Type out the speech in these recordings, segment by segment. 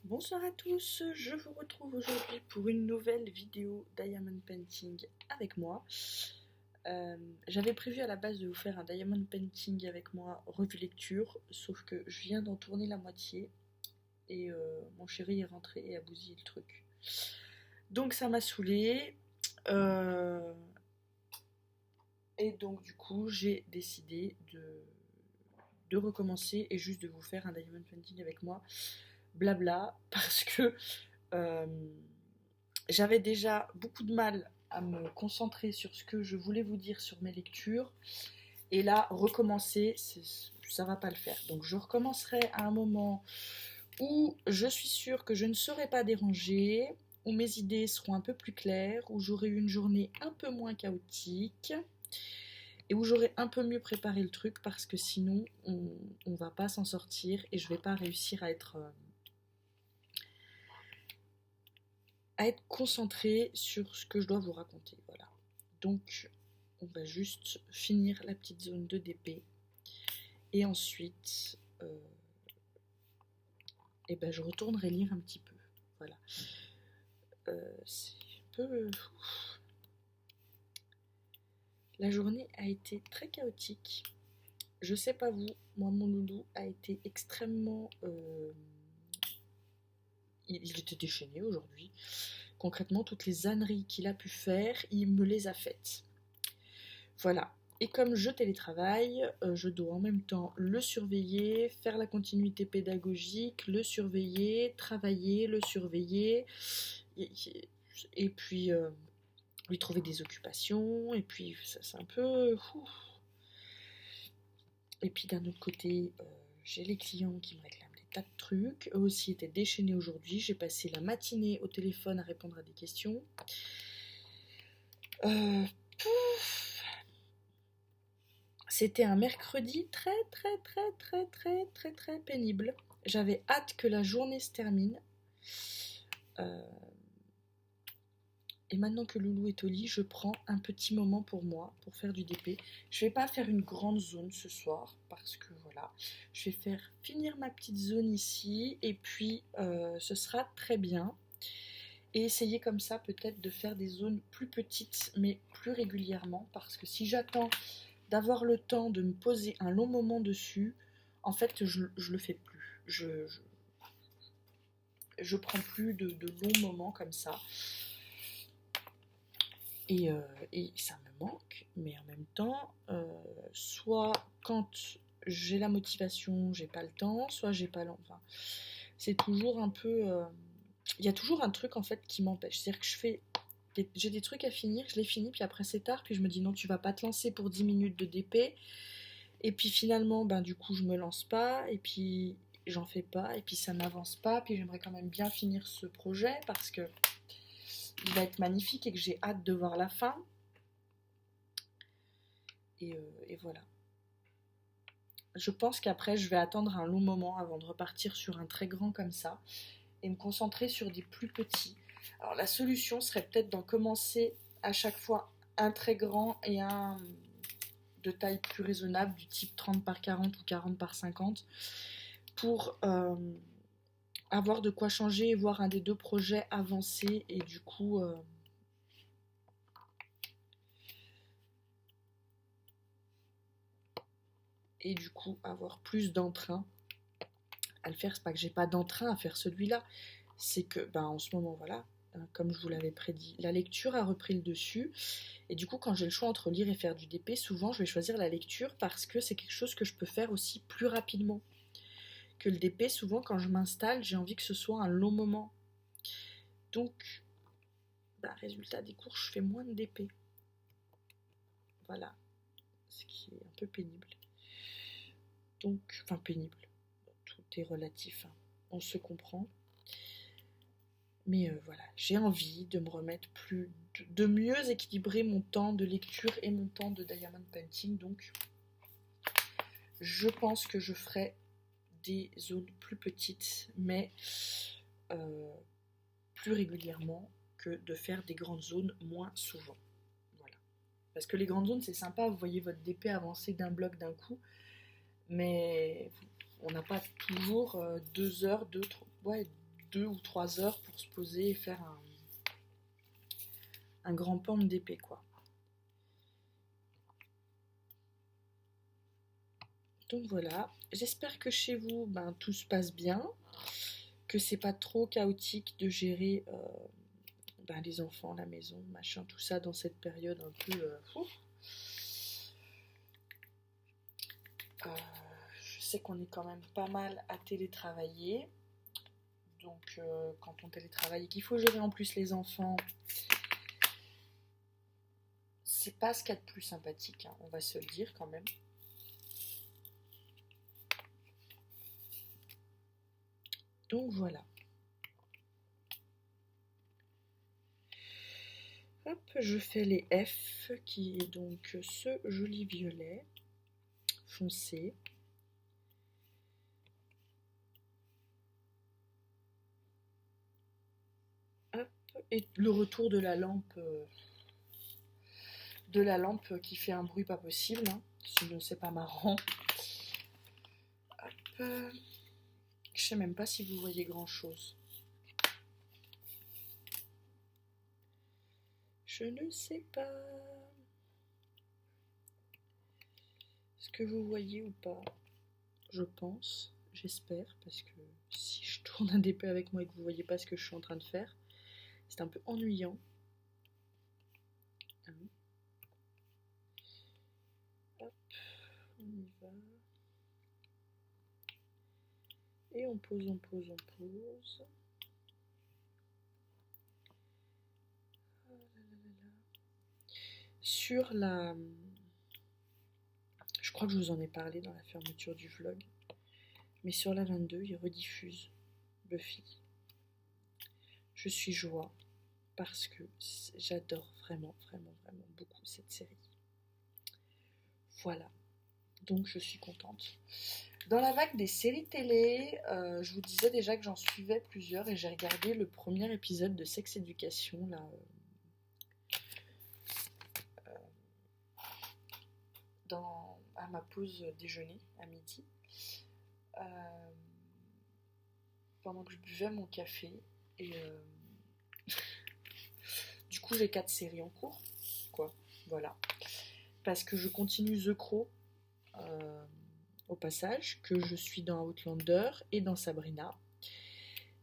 Bonsoir à tous, je vous retrouve aujourd'hui pour une nouvelle vidéo Diamond Painting avec moi. J'avais prévu à la base de vous faire un Diamond Painting avec moi revue lecture, sauf que je viens d'en tourner la moitié et mon chéri est rentré et a bousillé le truc. Donc ça m'a saoulée et donc du coup j'ai décidé de recommencer et juste de vous faire un Diamond Painting avec moi. Blabla, parce que euh, j'avais déjà beaucoup de mal à me concentrer sur ce que je voulais vous dire sur mes lectures. Et là, recommencer, ça va pas le faire. Donc je recommencerai à un moment où je suis sûre que je ne serai pas dérangée, où mes idées seront un peu plus claires, où j'aurai eu une journée un peu moins chaotique et où j'aurai un peu mieux préparé le truc parce que sinon on va pas s'en sortir et je vais pas réussir à être concentrée sur ce que je dois vous raconter. Voilà. Donc, on va juste finir la petite zone de DP. Et ensuite, je retournerai lire un petit peu. Voilà. C'est un peu... La journée a été très chaotique. Je sais pas vous, moi mon loulou a été extrêmement... Il était déchaîné aujourd'hui. Concrètement, toutes les âneries qu'il a pu faire, il me les a faites. Voilà. Et comme je télétravaille, je dois en même temps le surveiller, faire la continuité pédagogique, le surveiller, travailler, le surveiller, et puis lui trouver des occupations, et puis ça c'est un peu... Et puis d'un autre côté, j'ai les clients qui me réclament des tas de trucs. Eux aussi étaient déchaînés aujourd'hui. J'ai passé la matinée au téléphone à répondre à des questions. C'était un mercredi très pénible. J'avais hâte que la journée se termine. Et maintenant que Loulou est au lit, je prends un petit moment pour moi, pour faire du DP. Je vais pas faire une grande zone ce soir, parce que voilà, je vais faire finir ma petite zone ici, et puis ce sera très bien. Et essayer comme ça peut-être de faire des zones plus petites, mais plus régulièrement, parce que si j'attends d'avoir le temps de me poser un long moment dessus, en fait je le fais plus. Je prends plus de longs moments comme ça. Et ça me manque, mais en même temps, soit quand j'ai la motivation, j'ai pas le temps, soit j'ai pas l'envie. Enfin, c'est toujours un peu... Il y a toujours un truc en fait qui m'empêche. C'est-à-dire que j'ai des trucs à finir, je les finis, puis après c'est tard, puis je me dis non, tu vas pas te lancer pour 10 minutes de DP. Et puis finalement, du coup, je me lance pas, et puis j'en fais pas, et puis ça n'avance pas, puis j'aimerais quand même bien finir ce projet parce que il va être magnifique et que j'ai hâte de voir la fin. Et voilà. Je pense qu'après, je vais attendre un long moment avant de repartir sur un très grand comme ça et me concentrer sur des plus petits. Alors la solution serait peut-être d'en commencer à chaque fois un très grand et un de taille plus raisonnable, du type 30 par 40 ou 40 par 50, pour avoir de quoi changer et voir un des deux projets avancer et du coup... avoir plus d'entrain à le faire. C'est pas que j'ai pas d'entrain à faire celui-là, c'est que en ce moment, voilà, comme je vous l'avais prédit, la lecture a repris le dessus. Et du coup, quand j'ai le choix entre lire et faire du DP, souvent je vais choisir la lecture parce que c'est quelque chose que je peux faire aussi plus rapidement que le DP. Souvent, quand je m'installe, j'ai envie que ce soit un long moment. Donc, résultat des cours, je fais moins de DP. Voilà, ce qui est un peu pénible. Donc, enfin pénible, tout est relatif, hein. On se comprend. Mais voilà, j'ai envie de me remettre de mieux équilibrer mon temps de lecture et mon temps de diamond painting. Donc, je pense que je ferai des zones plus petites, mais plus régulièrement que de faire des grandes zones moins souvent. Voilà. Parce que les grandes zones, c'est sympa, vous voyez votre DP avancer d'un bloc d'un coup, mais on n'a pas toujours 2 heures, 2 ou 3 heures pour se poser et faire un grand pan d'épée, quoi. Donc voilà, j'espère que chez vous, ben, tout se passe bien, que c'est pas trop chaotique de gérer ben, les enfants, la maison, machin, tout ça dans cette période un peu je sais qu'on est quand même pas mal à télétravailler. Donc quand on télétravaille et qu'il faut gérer en plus les enfants, c'est pas ce qu'il y a de plus sympathique, hein, on va se le dire quand même. Donc voilà. Hop, je fais les F, qui est donc ce joli violet foncé. Hop, et le retour de la lampe qui fait un bruit pas possible, hein, sinon c'est pas marrant. Hop, je sais même pas si vous voyez grand chose. Je ne sais pas. Est-ce que vous voyez ou pas? Je pense, j'espère, parce que si je tourne un DP avec moi et que vous voyez pas ce que je suis en train de faire, c'est un peu ennuyant. Hop, on y va. Et on pose, on pose, on pose. Sur la... Je crois que je vous en ai parlé dans la fermeture du vlog. Mais sur la 22, ils rediffusent Buffy. Je suis joie parce que j'adore vraiment, vraiment, vraiment beaucoup cette série. Voilà. Donc je suis contente. Dans la vague des séries télé, je vous disais déjà que j'en suivais plusieurs et j'ai regardé le premier épisode de Sex Education là, à ma pause déjeuner à midi, pendant que je buvais mon café. Et du coup j'ai 4 séries en cours, quoi. Voilà. Parce que je continue The Crow au passage, que je suis dans Outlander et dans Sabrina.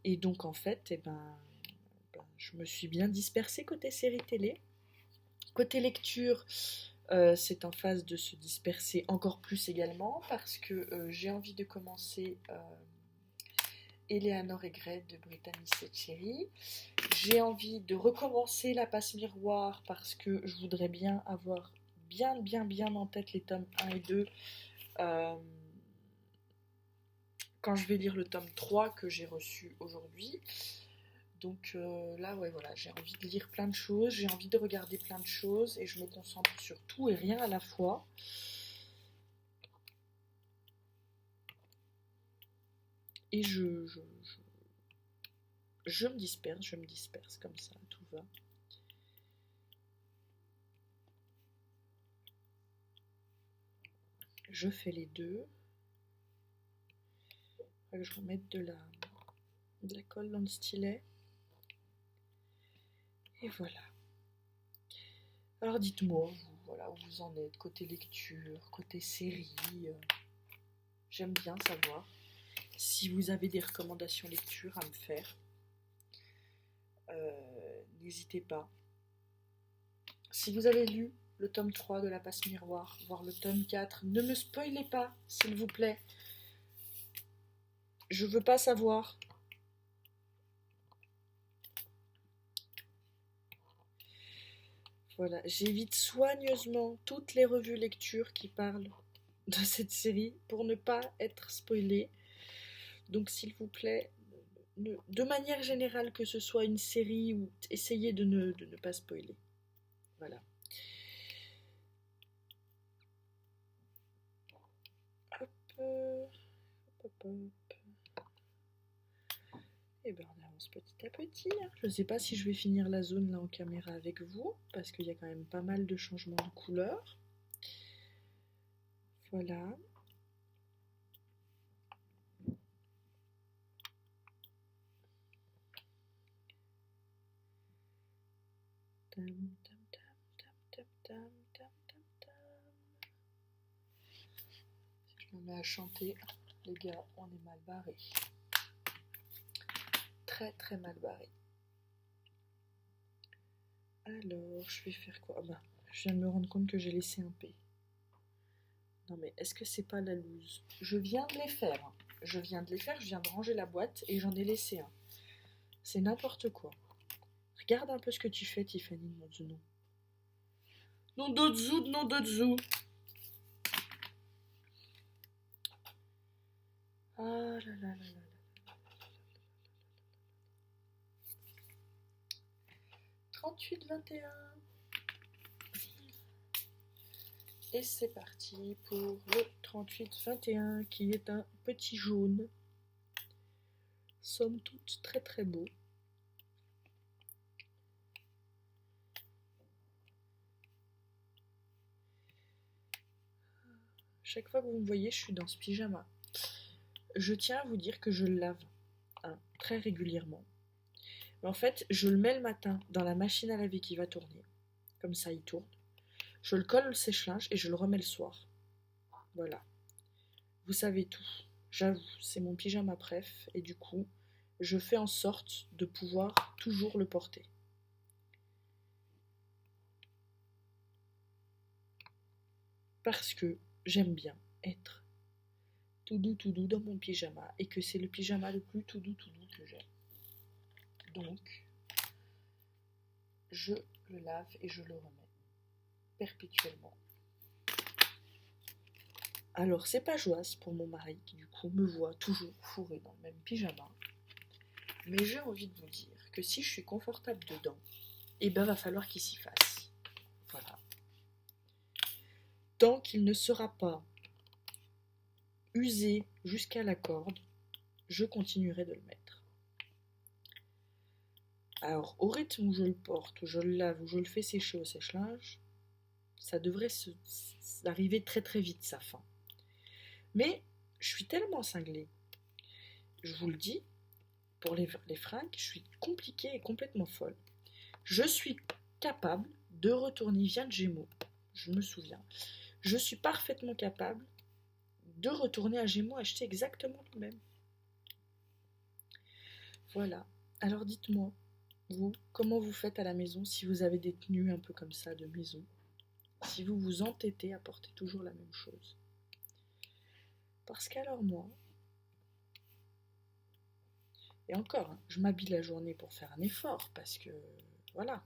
Et donc en fait, je me suis bien dispersée côté série télé. Côté lecture, c'est en phase de se disperser encore plus également parce que j'ai envie de commencer Eleanor et Gray de Brittany Setcheri. J'ai envie de recommencer La Passe Miroir parce que je voudrais bien avoir bien en tête les tomes 1 et 2 quand je vais lire le tome 3 que j'ai reçu aujourd'hui. Donc là, ouais, voilà, j'ai envie de lire plein de choses, j'ai envie de regarder plein de choses et je me concentre sur tout et rien à la fois. Et je me disperse comme ça, tout va. Je fais les deux. Je vais remettre de la colle dans le stylet. Et voilà. Alors dites-moi, voilà, où vous en êtes, côté lecture, côté série. J'aime bien savoir si vous avez des recommandations lecture à me faire. N'hésitez pas. Si vous avez lu le tome 3 de La Passe Miroir, voire le tome 4, ne me spoilez pas, s'il vous plaît. Je veux pas savoir. Voilà, j'évite soigneusement toutes les revues lecture qui parlent de cette série pour ne pas être spoilée. Donc s'il vous plaît, de manière générale, que ce soit une série ou essayez de ne pas spoiler. Voilà. Hop, hop, hop. Et ben on avance petit à petit. Je ne sais pas si je vais finir la zone là en caméra avec vous, parce qu'il y a quand même pas mal de changements de couleurs. Voilà. Tam, tam, tam, tam, tam, tam, tam, tam, tam. Si je me mets à chanter, les gars, on est mal barrés. Très très mal barrés. Alors, je vais faire quoi? Ah bah, je viens de me rendre compte que j'ai laissé un P. Non mais est-ce que c'est pas la loose? Je viens de les faire. Je viens de ranger la boîte et j'en ai laissé un. C'est n'importe quoi. Regarde un peu ce que tu fais, Tiffany, nom de nom. Nom d'Otzu. Ah là là là là. 38-21. Et c'est parti pour le 38-21 qui est un petit jaune. Somme toute très très beau. Chaque fois que vous me voyez, je suis dans ce pyjama. Je tiens à vous dire que je le lave très régulièrement. Mais en fait, je le mets le matin dans la machine à laver qui va tourner. Comme ça, il tourne. Je le colle au sèche-linge et je le remets le soir. Voilà. Vous savez tout. J'avoue, c'est mon pyjama préf et du coup, je fais en sorte de pouvoir toujours le porter. Parce que j'aime bien être tout doux dans mon pyjama et que c'est le pyjama le plus tout doux que j'ai. Donc, je le lave et je le remets perpétuellement. Alors, c'est pas joyeux pour mon mari qui du coup me voit toujours fourré dans le même pyjama. Mais j'ai envie de vous dire que si je suis confortable dedans, eh ben va falloir qu'il s'y fasse. Voilà. Tant qu'il ne sera pas usé jusqu'à la corde, je continuerai de le mettre. Alors, au rythme où je le porte, où je le lave, où je le fais sécher au sèche-linge, ça devrait arriver très très vite sa fin. Mais je suis tellement cinglée, je vous le dis, pour les fringues, je suis compliquée et complètement folle. Je suis capable de retourner, vient de Gémeaux, je me souviens. Je suis parfaitement capable de retourner à Gémeaux acheter exactement le même. Voilà. Alors dites-moi, vous, comment vous faites à la maison si vous avez des tenues un peu comme ça de maison? Si vous vous entêtez à porter toujours la même chose? Parce qu'alors moi, et encore, hein, je m'habille la journée pour faire un effort, parce que, voilà.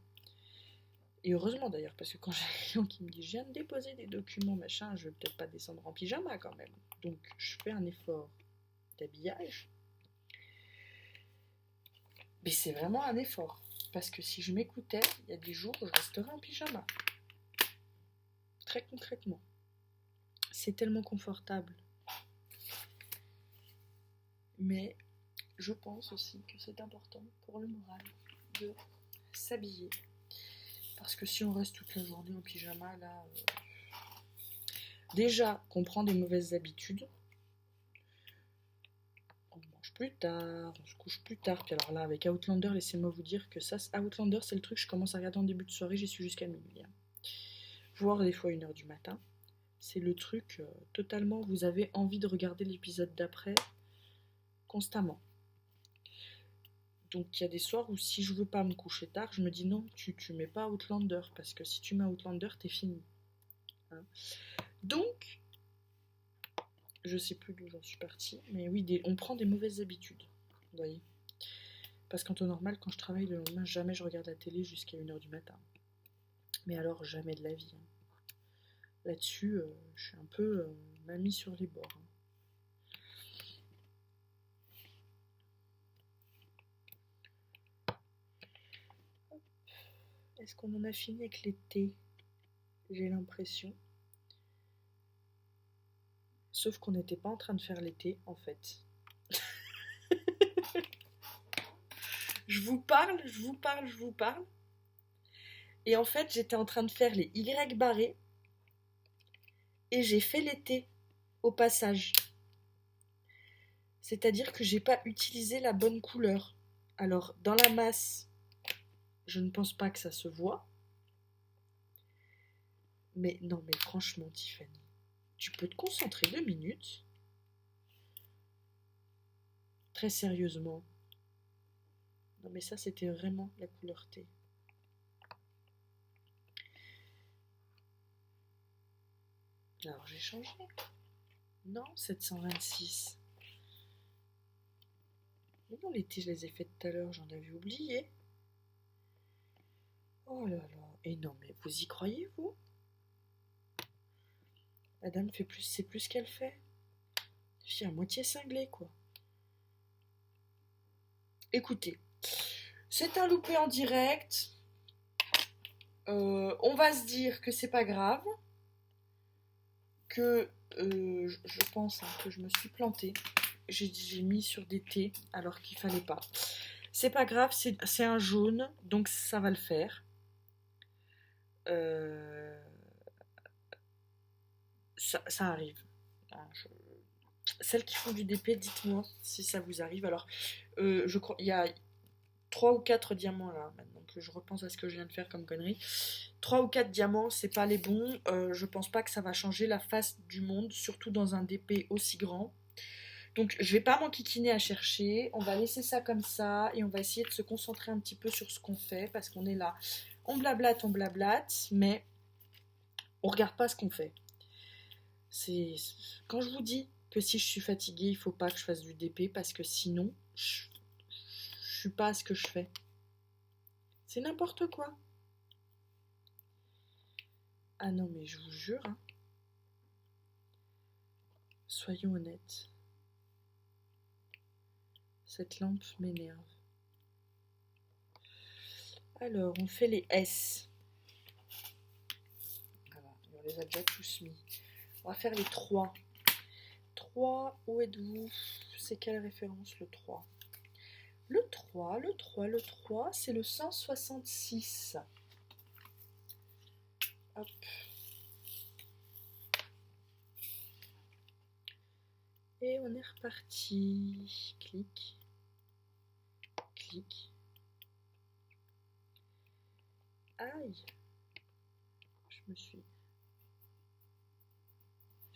Et heureusement d'ailleurs, parce que quand j'ai un client qui me dit « je viens de déposer des documents, machin, je vais peut-être pas descendre en pyjama quand même ». Donc je fais un effort d'habillage. Mais c'est vraiment un effort. Parce que si je m'écoutais, il y a des jours où je resterais en pyjama. Très concrètement. C'est tellement confortable. Mais je pense aussi que c'est important pour le moral de s'habiller. Parce que si on reste toute la journée en pyjama, là... déjà qu'on prend des mauvaises habitudes. On mange plus tard, on se couche plus tard. Puis alors là, avec Outlander, laissez-moi vous dire que ça, Outlander, c'est le truc, je commence à regarder en début de soirée, j'y suis jusqu'à minuit. Hein. Voire des fois 1h du matin. C'est le truc totalement, vous avez envie de regarder l'épisode d'après constamment. Donc il y a des soirs où si je veux pas me coucher tard, je me dis non, tu mets pas Outlander, parce que si tu mets Outlander, t'es fini. Hein. Donc, je sais plus d'où j'en suis partie, mais oui, on prend des mauvaises habitudes, vous voyez. Parce qu'en temps normal, quand je travaille le lendemain, jamais je regarde la télé jusqu'à 1h du matin. Mais alors, jamais de la vie. Hein. Là-dessus, je suis un peu mamie sur les bords. Hein. Est-ce qu'on en a fini avec les thés? J'ai l'impression. Sauf qu'on n'était pas en train de faire les thés, en fait. Je vous parle. Et en fait, j'étais en train de faire les Y barrés. Et j'ai fait les thés au passage. C'est-à-dire que j'ai pas utilisé la bonne couleur. Alors, dans la masse, je ne pense pas que ça se voit. Mais non, mais franchement, Tiffany, tu peux te concentrer 2 minutes? Très sérieusement. Non, mais ça, c'était vraiment la couleur thé. Alors, j'ai changé. Non, 726. Mais non, les thés, je les ai faits tout à l'heure, j'en avais oublié. Oh là là. Et non, mais vous y croyez, vous? La dame fait plus, c'est plus qu'elle fait. Je suis à moitié cinglée, quoi. Écoutez, c'est un loupé en direct. On va se dire que c'est pas grave. Que je pense hein, que je me suis plantée. J'ai mis sur des thés alors qu'il fallait pas. C'est pas grave, c'est un jaune, donc ça va le faire. Ça arrive. Celles qui font du DP, dites-moi si ça vous arrive. Alors, je crois il y a 3 ou 4 diamants là, maintenant que je repense à ce que je viens de faire comme connerie. 3 ou 4 diamants, c'est pas les bons. Je pense pas que ça va changer la face du monde, surtout dans un DP aussi grand. Donc je vais pas m'enquiquiner à chercher, on va laisser ça comme ça et on va essayer de se concentrer un petit peu sur ce qu'on fait parce qu'on est là, on blablate, mais on regarde pas ce qu'on fait. C'est quand je vous dis que si je suis fatiguée, il faut pas que je fasse du DP parce que sinon je suis pas à ce que je fais. C'est n'importe quoi. Ah non mais je vous jure, hein. Soyons honnêtes. Cette lampe m'énerve. Alors, on fait les S. Voilà, on les a déjà tous mis. On va faire les 3. 3, où êtes-vous? C'est quelle référence le 3? Le 3, c'est le 166. Hop. Et on est reparti. Clic. Clic. Aïe. Je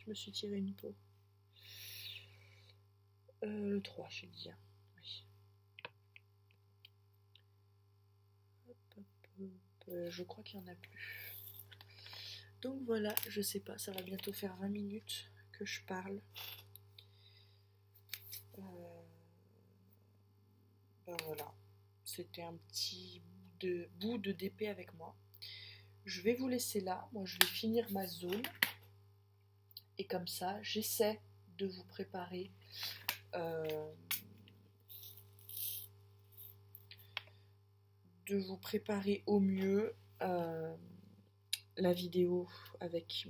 me suis tiré une peau. Le 3, je dis. Oui. Hop, hop, hop. Je crois qu'il n'y en a plus. Donc voilà, je sais pas, ça va bientôt faire 20 minutes que je parle. Ben voilà, c'était un petit bout de DP avec moi. Je vais vous laisser là, moi je vais finir ma zone. Et comme ça, j'essaie de vous préparer au mieux la vidéo avec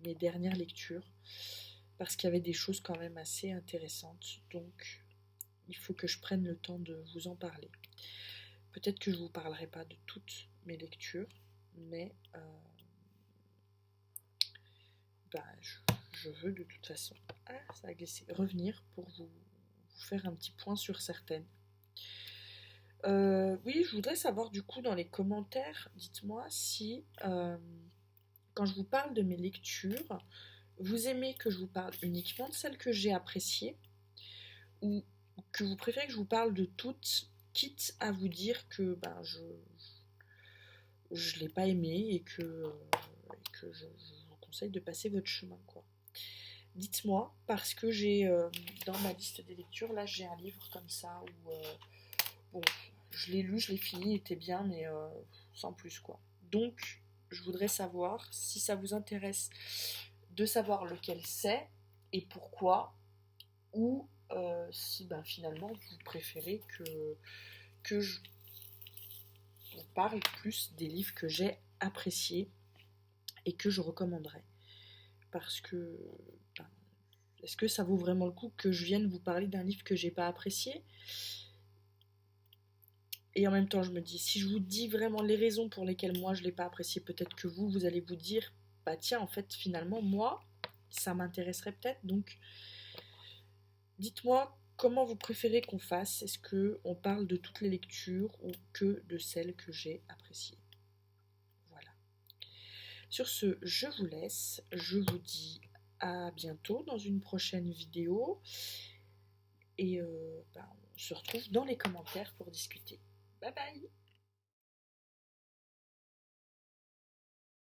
mes dernières lectures parce qu'il y avait des choses quand même assez intéressantes, donc il faut que je prenne le temps de vous en parler. Peut-être que je ne vous parlerai pas de toutes mes lectures, mais je veux de toute façon ça a glissé, revenir pour vous faire un petit point sur certaines. Oui, je voudrais savoir du coup dans les commentaires, dites-moi si quand je vous parle de mes lectures, vous aimez que je vous parle uniquement de celles que j'ai appréciées ou que vous préférez que je vous parle de toutes, quitte à vous dire que je l'ai pas aimé et que je vous conseille de passer votre chemin, quoi. Dites-moi, parce que j'ai dans ma liste des lectures, là j'ai un livre comme ça où bon, je l'ai lu, je l'ai fini, il était bien, mais sans plus, quoi. Donc, je voudrais savoir si ça vous intéresse de savoir lequel c'est et pourquoi, ou si finalement vous préférez que je vous parle plus des livres que j'ai appréciés et que je recommanderais. Parce que est-ce que ça vaut vraiment le coup que je vienne vous parler d'un livre que j'ai pas apprécié? Et en même temps, je me dis, si je vous dis vraiment les raisons pour lesquelles moi je l'ai pas apprécié, peut-être que vous allez vous dire, bah tiens, en fait, finalement, moi, ça m'intéresserait peut-être. Donc, dites-moi comment vous préférez qu'on fasse. Est-ce qu'on parle de toutes les lectures ou que de celles que j'ai appréciées? Voilà. Sur ce, je vous laisse. Je vous dis à bientôt dans une prochaine vidéo. Et on se retrouve dans les commentaires pour discuter. Bye bye!